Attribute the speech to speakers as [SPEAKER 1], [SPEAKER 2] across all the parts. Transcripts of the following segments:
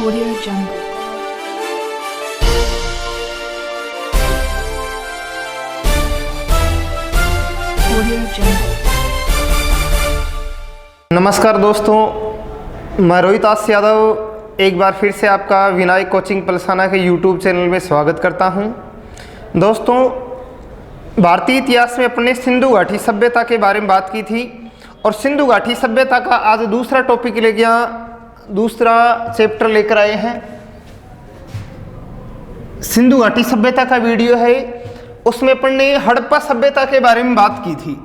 [SPEAKER 1] Audio Jungle. Audio Jungle.
[SPEAKER 2] नमस्कार दोस्तों, मैं रोहित आस यादव एक बार फिर से आपका विनायक कोचिंग पलसाना के यूट्यूब चैनल में स्वागत करता हूं। दोस्तों, भारतीय इतिहास में अपने सिंधु घाटी सभ्यता के बारे में बात की थी और सिंधु घाटी सभ्यता का आज दूसरा टॉपिक ले गया, दूसरा चैप्टर लेकर आए हैं। सिंधु घाटी सभ्यता का वीडियो है, उसमें अपन ने हड़प्पा सभ्यता के बारे में बात की थी।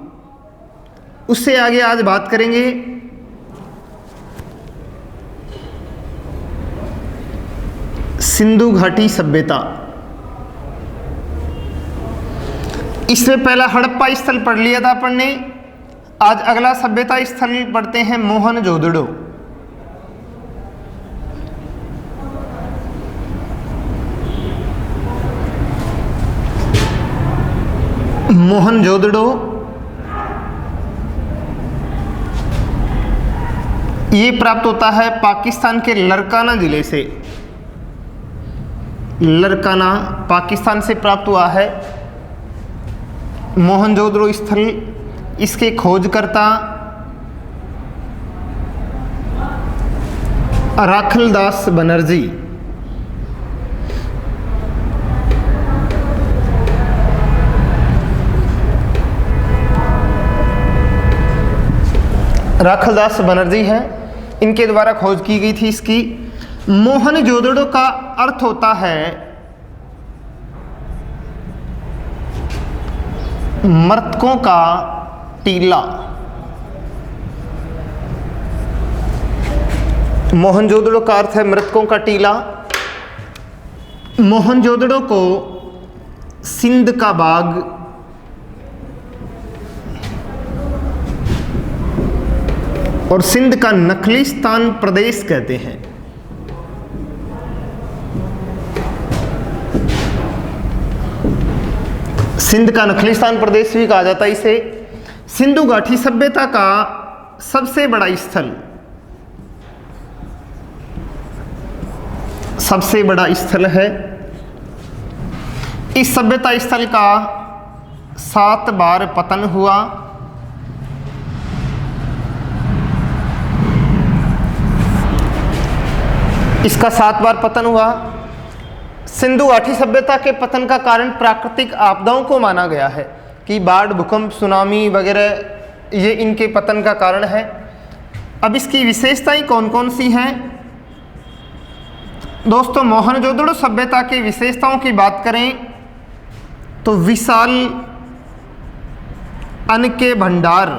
[SPEAKER 2] उससे आगे आज बात करेंगे सिंधु घाटी सभ्यता। इसमें पहला हड़प्पा स्थल पढ़ लिया था अपन ने। आज अगला सभ्यता स्थल पढ़ते हैं मोहनजोदड़ो। मोहनजोदड़ो ये प्राप्त होता है पाकिस्तान के लरकाना जिले से। लरकाना पाकिस्तान से प्राप्त हुआ है मोहनजोदड़ो स्थल। इसके खोजकर्ता राखलदास बनर्जी। राखलदास बनर्जी हैं, इनके द्वारा खोज की गई थी इसकी। मोहनजोदड़ो का अर्थ होता है मृतकों का टीला। मोहनजोदड़ो का अर्थ है मृतकों का टीला। मोहनजोदड़ो को सिंध का बाग, और सिंध का नखलिस्तान प्रदेश कहते हैं। सिंध का नखलिस्तान प्रदेश भी कहा जाता है इसे। सिंधु घाटी सभ्यता का सबसे बड़ा स्थल, सबसे बड़ा स्थल है। इस सभ्यता स्थल का 7 बार पतन हुआ। इसका 7 बार पतन हुआ। सिंधु घाटी सभ्यता के पतन का कारण प्राकृतिक आपदाओं को माना गया है कि बाढ़, भूकंप, सुनामी वगैरह ये इनके पतन का कारण है। अब इसकी विशेषताएं कौन कौन सी हैं? दोस्तों, मोहनजोदड़ो सभ्यता की विशेषताओं की बात करें तो विशाल अन्न के भंडार,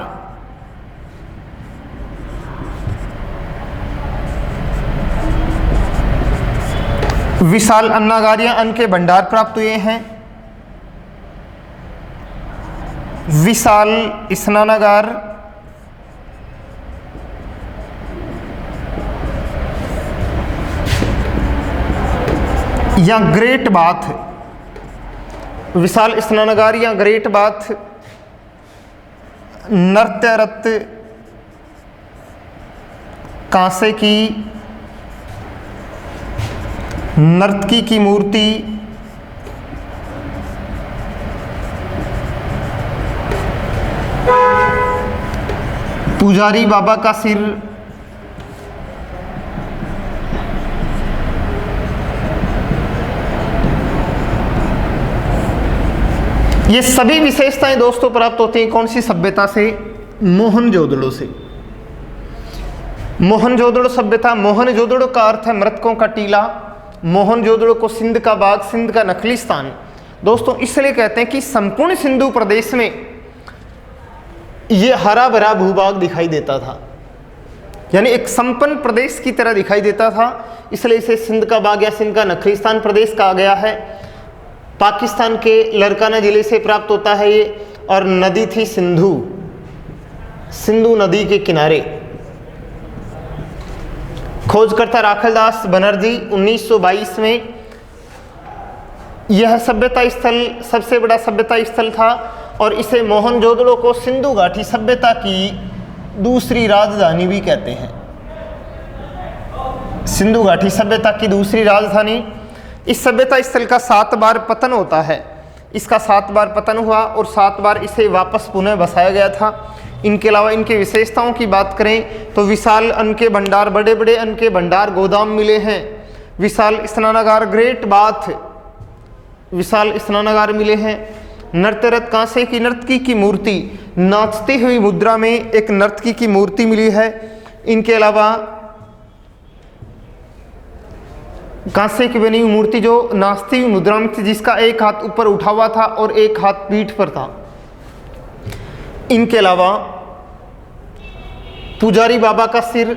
[SPEAKER 2] विशाल अन्नागार या अन्न के भंडार प्राप्त हुए हैं। विशाल स्नानागार, या ग्रेट बाथ। विशाल स्नानागार या ग्रेट बाथ, नृत्य रत्न, कांसे की नर्तकी की मूर्ति, पुजारी बाबा का सिर, ये सभी विशेषताएं दोस्तों प्राप्त होती हैं कौन सी सभ्यता से? मोहनजोदड़ो से। मोहनजोदड़ो सभ्यता, मोहनजोदड़ो का अर्थ है मृतकों का टीला। मोहनजोदड़ो को सिंध का बाग, सिंध का नखलिस्तान दोस्तों इसलिए कहते हैं कि संपूर्ण सिंधु प्रदेश में ये हरा भरा भूभाग दिखाई देता था, यानी एक संपन्न प्रदेश की तरह दिखाई देता था। इसलिए इसे सिंध का बाग या सिंध का नखलिस्तान प्रदेश कहा गया है। पाकिस्तान के लरकाना जिले से प्राप्त होता है ये, और नदी थी सिंधु, सिंधु नदी के किनारे। खोजकर्ता राखलदास बनर्जी 1922 में यह सभ्यता स्थल सबसे बड़ा सभ्यता स्थल था और इसे मोहनजोदड़ो को सिंधु घाटी सभ्यता की दूसरी राजधानी भी कहते हैं। सिंधु घाटी सभ्यता की दूसरी राजधानी। इस सभ्यता स्थल का 7 बार पतन होता है। इसका 7 बार पतन हुआ और 7 बार इसे वापस पुनः बसाया गया था। इनके अलावा इनके विशेषताओं की बात करें तो विशाल अन्न के भंडार, बड़े बड़े अन्न के भंडार, गोदाम मिले हैं। विशाल स्नानागार, ग्रेट बाथ, विशाल स्नानागार मिले हैं। नर्तरत, कांसे की नर्तकी की मूर्ति, नाचती हुई मुद्रा में एक नर्तकी की मूर्ति मिली है। इनके अलावा कांसे की बनी हुई मूर्ति जो नाचती हुई मुद्रा में थी, जिसका एक हाथ ऊपर उठा हुआ था और एक हाथ पीठ पर था। इनके अलावा पुजारी बाबा का सिर,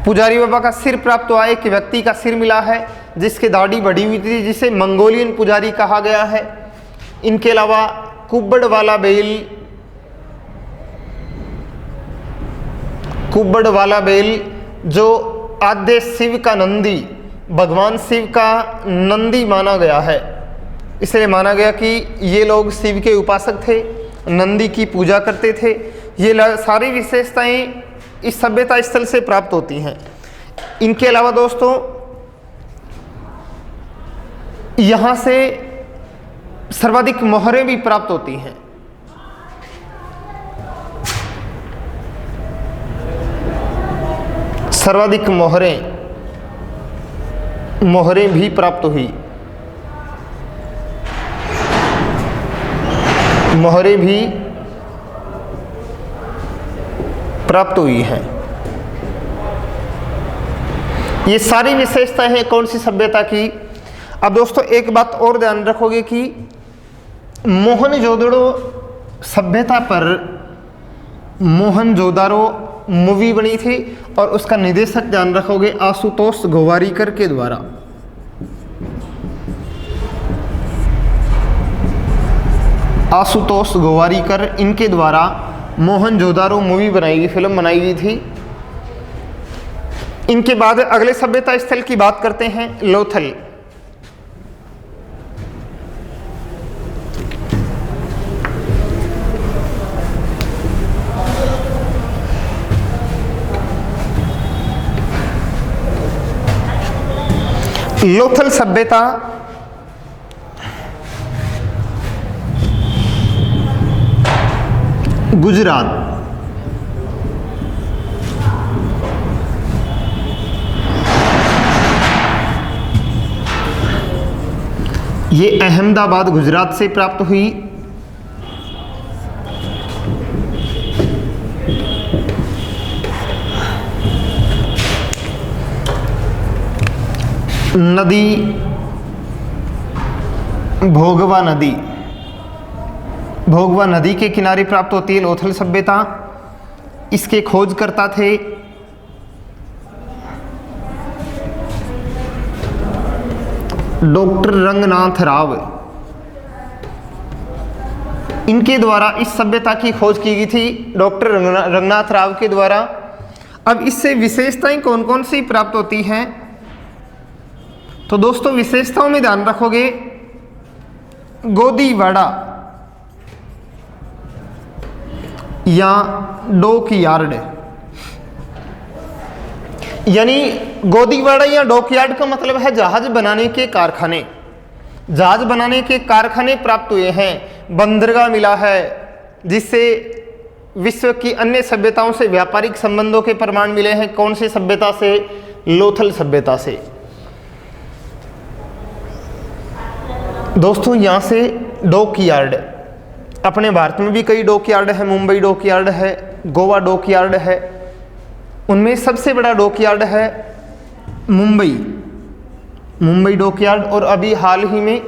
[SPEAKER 2] पुजारी बाबा का सिर प्राप्त हुआ, एक व्यक्ति का सिर मिला है जिसकी दाढ़ी बढ़ी हुई थी, जिसे मंगोलियन पुजारी कहा गया है। इनके अलावा कुब्बड़ वाला बेल, कुब्बड़ वाला बेल जो आद्य शिव का नंदी, भगवान शिव का नंदी माना गया है, इसलिए माना गया कि ये लोग शिव के उपासक थे, नंदी की पूजा करते थे। ये सारी विशेषताएं इस सभ्यता स्थल से प्राप्त होती हैं। इनके अलावा दोस्तों यहाँ से सर्वाधिक मोहरें भी प्राप्त होती हैं। सर्वाधिक मोहरें भी प्राप्त हुई, मोहरें भी प्राप्त हुई हैं। ये सारी विशेषताएं हैं कौन सी सभ्यता की। अब दोस्तों एक बात और ध्यान रखोगे कि मोहनजोदड़ो सभ्यता पर मोहनजोदारो मूवी बनी थी और उसका निर्देशक ध्यान रखोगे आशुतोष गोवारिकर के द्वारा। आशुतोष गोवारिकर, इनके द्वारा मोहनजोदारो मूवी बनाई गई, फिल्म बनाई गई थी। इनके बाद अगले सभ्यता स्थल की बात करते हैं, लोथल। लोथल सभ्यता गुजरात, ये अहमदाबाद गुजरात से प्राप्त हुई। नदी भोगवा नदी, भोगवा नदी के किनारे प्राप्त होती है लोथल सभ्यता। इसके खोजकर्ता थे डॉक्टर रंगनाथ राव। इनके द्वारा इस सभ्यता की खोज की गई थी, डॉक्टर रंगनाथ राव के द्वारा। अब इससे विशेषताएं कौन कौन सी प्राप्त होती हैं, तो दोस्तों विशेषताओं में ध्यान रखोगे गोदीवाड़ा या डॉकयार्ड, यानी गोदीवाड़ा या डॉकयार्ड का मतलब है जहाज बनाने के कारखाने। जहाज बनाने के कारखाने प्राप्त हुए हैं, बंदरगाह मिला है, जिससे विश्व की अन्य सभ्यताओं से व्यापारिक संबंधों के प्रमाण मिले हैं। कौन सी सभ्यता से? लोथल सभ्यता से। दोस्तों यहाँ से डॉकयार्ड, अपने भारत में भी कई डॉकयार्ड है, मुंबई डॉकयार्ड है, गोवा डॉकयार्ड है, उनमें सबसे बड़ा डॉकयार्ड है मुंबई डॉकयार्ड। और अभी हाल ही में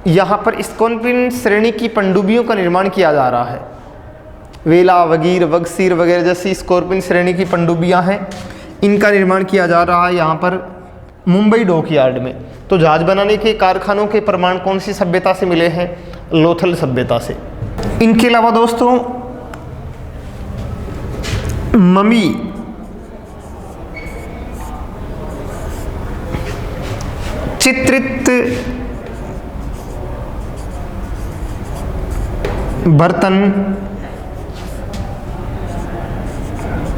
[SPEAKER 2] यहाँ पर स्कॉर्पिन श्रेणी की पनडुब्बियों का निर्माण किया जा रहा है। वेला, वगीर, वगसीर वगैरह जैसी स्कॉर्पिन श्रेणी की पनडुब्बियाँ हैं, इनका निर्माण किया जा रहा है यहाँ पर मुंबई डॉकयार्ड में। तो जहाज बनाने के कारखानों के प्रमाण कौन सी सभ्यता से मिले हैं? लोथल सभ्यता से। इनके अलावा दोस्तों ममी, चित्रित बर्तन,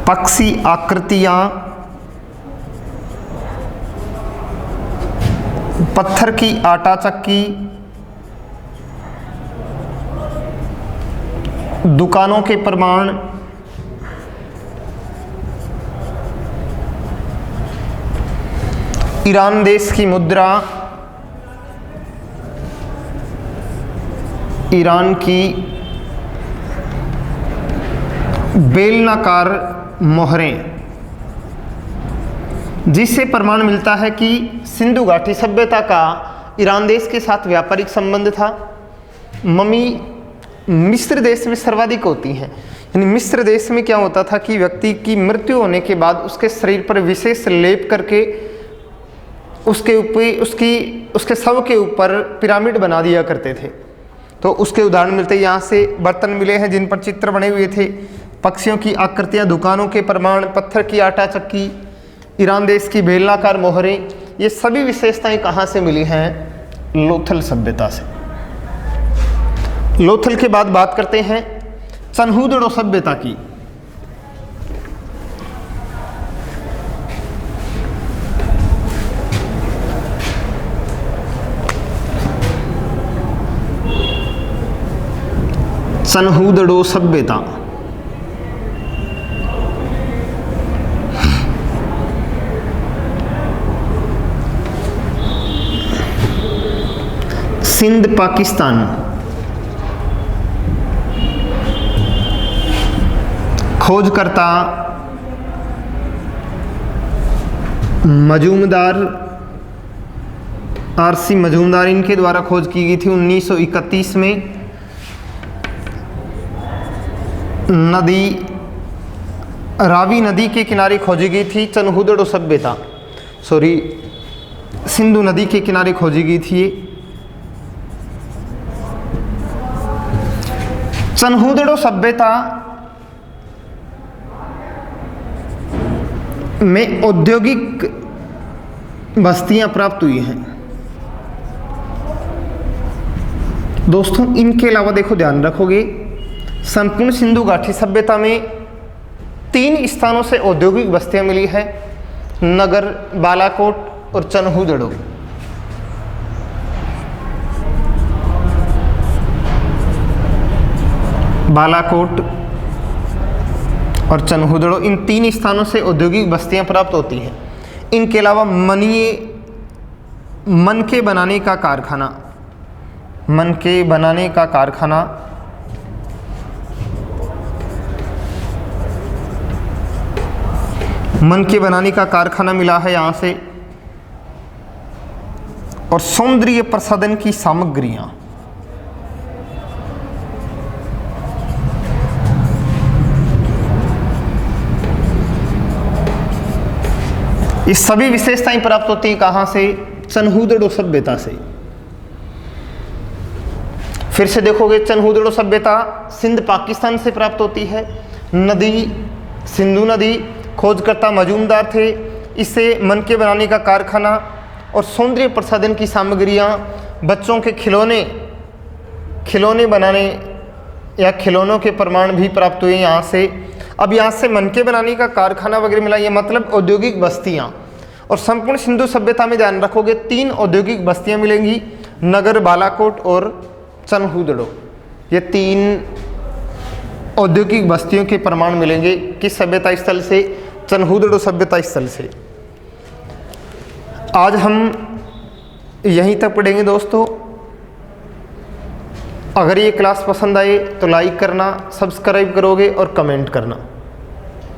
[SPEAKER 2] पक्षी आकृतियां, पत्थर की आटा चक्की, दुकानों के प्रमाण, ईरान देश की मुद्रा, ईरान की बेलनाकार मोहरें, जिससे प्रमाण मिलता है कि सिंधु घाटी सभ्यता का ईरान देश के साथ व्यापारिक संबंध था। मम्मी मिस्र देश में सर्वाधिक होती हैं। यानी मिस्र देश में क्या होता था कि व्यक्ति की मृत्यु होने के बाद उसके शरीर पर विशेष लेप करके उसके ऊपर उसके शव के ऊपर पिरामिड बना दिया करते थे। तो उसके उदाहरण मिलते हैं। यहाँ से बर्तन मिले हैं जिन पर चित्र बने हुए थे, पक्षियों की आकृतियाँ, दुकानों के प्रमाण, पत्थर की आटा चक्की, ईरान देश की बेलनाकार मोहरें, ये सभी विशेषताएं कहाँ से मिली हैं? लोथल सभ्यता से। लोथल के बाद बात करते हैं चनहूदड़ो सभ्यता की। चनहूदड़ो सभ्यता सिंध पाकिस्तान, खोजकर्ता मजूमदार, आरसी मजूमदार, इनके द्वारा खोज की गई थी 1931 में। नदी रावी नदी के किनारे खोजी गई थी चनहूदड़ो सभ्यता, सिंधु नदी के किनारे खोजी गई थी ये। चनहूदड़ो सभ्यता में औद्योगिक बस्तियां प्राप्त हुई हैं। दोस्तों इनके अलावा देखो, ध्यान रखोगे, संपूर्ण सिंधु घाटी सभ्यता में 3 स्थानों से औद्योगिक बस्तियां मिली है, नगर, बालाकोट और चनहूदड़ो। बालाकोट और चनहूदड़ो, इन 3 स्थानों से औद्योगिक बस्तियां प्राप्त होती हैं। इनके अलावा मन के बनाने का कारखाना, मन के बनाने का कारखाना, मन के बनाने का कारखाना मिला है यहाँ से, और सौंदर्य प्रसाधन की सामग्रियां। ये सभी विशेषताएं प्राप्त होती हैं कहाँ से? चनहूदड़ो सभ्यता से। फिर से देखोगे, चनहूदड़ो सभ्यता सिंध पाकिस्तान से प्राप्त होती है। नदी सिंधु नदी, खोजकर्ता मजूमदार थे, इससे मन के बनाने का कारखाना और सौंदर्य प्रसाधन की सामग्रियां, बच्चों के खिलौने बनाने या खिलौनों के प्रमाण भी प्राप्त हुए यहाँ से। अब यहाँ से मन के बनाने का कारखाना वगैरह मिला, ये मतलब औद्योगिक बस्तियाँ। और संपूर्ण सिंधु सभ्यता में ध्यान रखोगे 3 औद्योगिक बस्तियाँ मिलेंगी, नगर, बालाकोट और चनहूदड़ो। ये 3 औद्योगिक बस्तियों के प्रमाण मिलेंगे किस सभ्यता स्थल से? चनहूदड़ो सभ्यता स्थल से। आज हम यहीं तक पढ़ेंगे दोस्तों। अगर ये क्लास पसंद आए तो लाइक करना, सब्सक्राइब करोगे और कमेंट करना।